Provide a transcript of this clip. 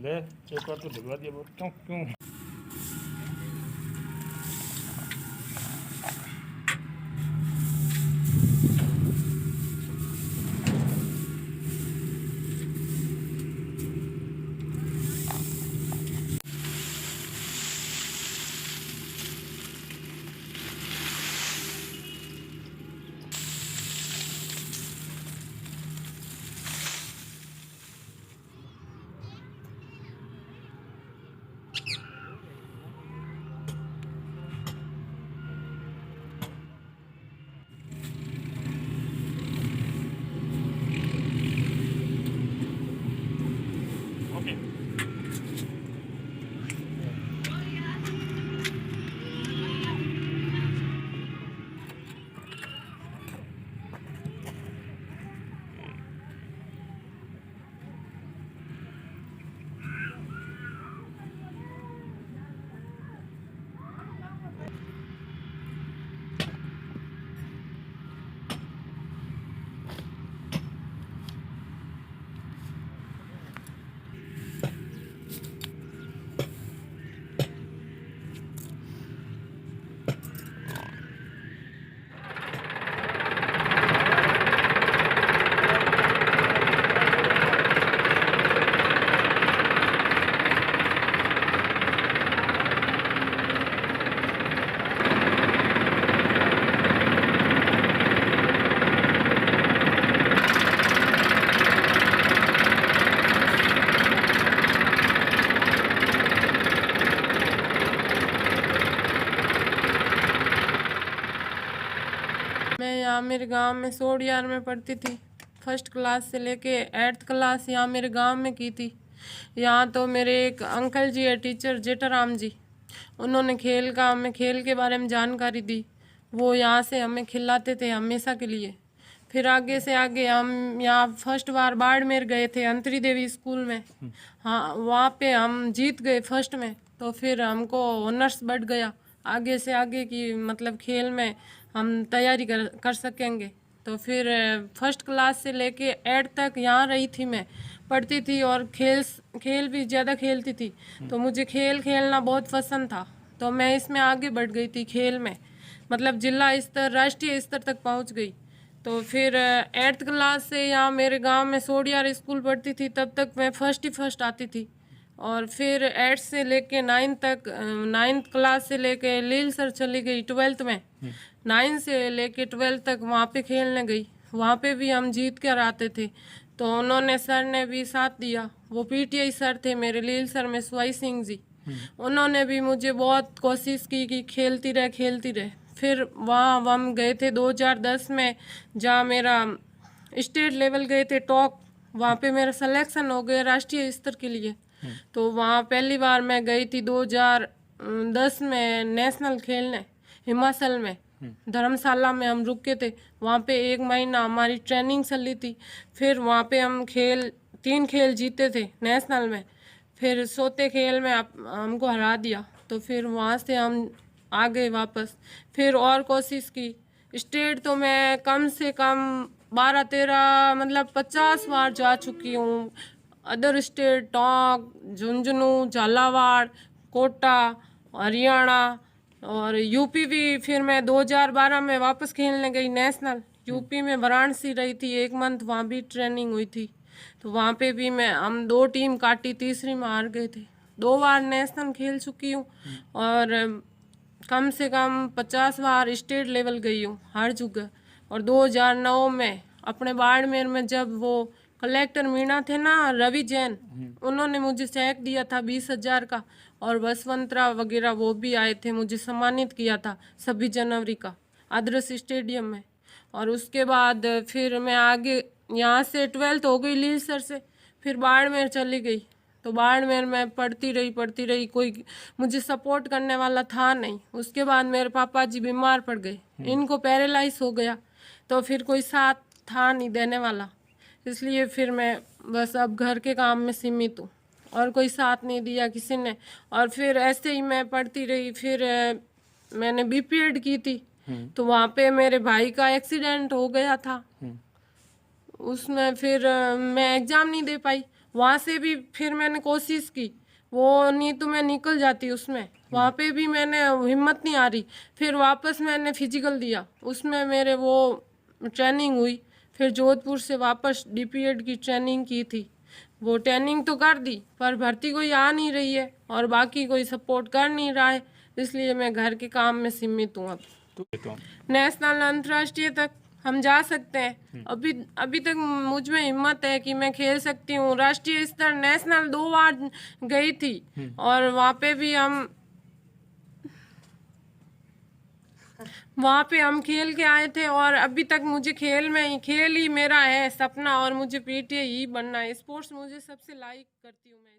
ले एक बार तो ढलवा दिया बहुत क्यों क्यों। मैं यहाँ मेरे गांव में सोडियार में पढ़ती थी। फर्स्ट क्लास से लेके 8th क्लास यहाँ मेरे गांव में की थी। यहाँ तो मेरे एक अंकल जी है टीचर जेठाराम जी, उन्होंने हमें खेल के बारे में जानकारी दी। वो यहाँ से हमें खिलाते थे हमेशा के लिए। फिर आगे से आगे हम यहाँ फर्स्ट बार बाड़मेर गए थे अंतरी देवी स्कूल में। हाँ, वहाँ पे हम जीत गए फर्स्ट में। तो फिर हमको ऑनर्स बढ़ गया। आगे से आगे की मतलब खेल में हम तैयारी कर सकेंगे। तो फिर फर्स्ट क्लास से लेके 8 तक यहाँ रही थी, मैं पढ़ती थी और खेल भी ज़्यादा खेलती थी। तो मुझे खेल खेलना बहुत पसंद था, तो मैं इसमें आगे बढ़ गई थी खेल में, मतलब जिला स्तर राष्ट्रीय स्तर तक पहुँच गई। तो फिर 8th क्लास से यहाँ मेरे गांव में सोडियार स्कूल पढ़ती थी, तब तक मैं फर्स्ट आती थी। और फिर 8 से लेके 9 तक 9th क्लास से लेके लील सर चली गई 12th में। 9 से लेके 12 तक वहाँ पे खेलने गई। वहाँ पे भी हम जीत कर आते थे। तो उन्होंने सर ने भी साथ दिया। वो पीटीआई सर थे मेरे लील सर में स्वाई सिंह जी। उन्होंने भी मुझे बहुत कोशिश की कि खेलती रहे। फिर वहाँ हम गए थे 2010 में, जहाँ मेरा स्टेट लेवल गए थे टॉप। वहाँ पे मेरा सिलेक्शन हो गया राष्ट्रीय स्तर के लिए। तो वहाँ पहली बार मैं गई थी 2010 में नेशनल खेलने हिमाचल में। धर्मशाला में हम रुके थे। वहाँ पे 1 महीना हमारी ट्रेनिंग चली थी। फिर वहाँ पे हम 3 खेल जीते थे नेशनल में। फिर सोते खेल में हमको हरा दिया। तो फिर वहाँ से हम आ गए वापस। फिर और कोशिश की। स्टेट तो मैं कम से कम 12-13 मतलब 50 बार जा चुकी हूँ। अदर स्टेट टोंक, झुंझुनू, झालावाड़, कोटा, हरियाणा और यूपी भी। फिर मैं 2012 में वापस खेलने गई नेशनल। यूपी में वाराणसी रही थी 1 मंथ, वहाँ भी ट्रेनिंग हुई थी। तो वहाँ पे भी हम 2 टीम काटी, तीसरी में हार गए थे। 2 बार नेशनल खेल चुकी हूँ और कम से कम 50 बार स्टेट लेवल गई हूँ हर जगह। और 2009 में अपने बाड़मेर में जब वो कलेक्टर मीणा थे ना, रवि जैन, उन्होंने मुझे चेक दिया था 20,000 का। और बसवंतरा वगैरह वो भी आए थे, मुझे सम्मानित किया था 26 जनवरी का आदर्श स्टेडियम में। और उसके बाद फिर मैं आगे यहाँ से 12th हो गई लील सर से। फिर बाड़मेर चली गई। तो बाड़मेर में पढ़ती रही, कोई मुझे सपोर्ट करने वाला था नहीं। उसके बाद मेरे पापा जी बीमार पड़ गए, इनको पैरालाइज हो गया। तो फिर कोई साथ था नहीं देने वाला, इसलिए फिर मैं बस अब घर के काम में सीमित हूँ और कोई साथ नहीं दिया किसी ने। और फिर ऐसे ही मैं पढ़ती रही। फिर मैंने बीपीएड की थी। तो वहाँ पे मेरे भाई का एक्सीडेंट हो गया था। उसमें फिर मैं एग्ज़ाम नहीं दे पाई। वहाँ से भी फिर मैंने कोशिश की, वो नहीं तो मैं निकल जाती उसमें, वहाँ पे भी मैंने हिम्मत नहीं आ रही। फिर वापस मैंने फिजिकल दिया, उसमें मेरे वो ट्रेनिंग हुई। फिर जोधपुर से वापस डीपीएड की ट्रेनिंग की थी, वो ट्रेनिंग तो कर दी पर भर्ती कोई आ नहीं रही है और बाकी कोई सपोर्ट कर नहीं रहा है, इसलिए मैं घर के काम में सीमित हूँ। अब तो नेशनल अंतर्राष्ट्रीय तक हम जा सकते हैं। अभी अभी तक मुझ में हिम्मत है कि मैं खेल सकती हूँ। राष्ट्रीय स्तर नेशनल 2 बार गई थी और वहाँ पे हम खेल के आए थे और अभी तक मुझे खेल ही मेरा है सपना और मुझे पीटीए ही बनना है। स्पोर्ट्स मुझे सबसे लाइक करती हूँ मैं।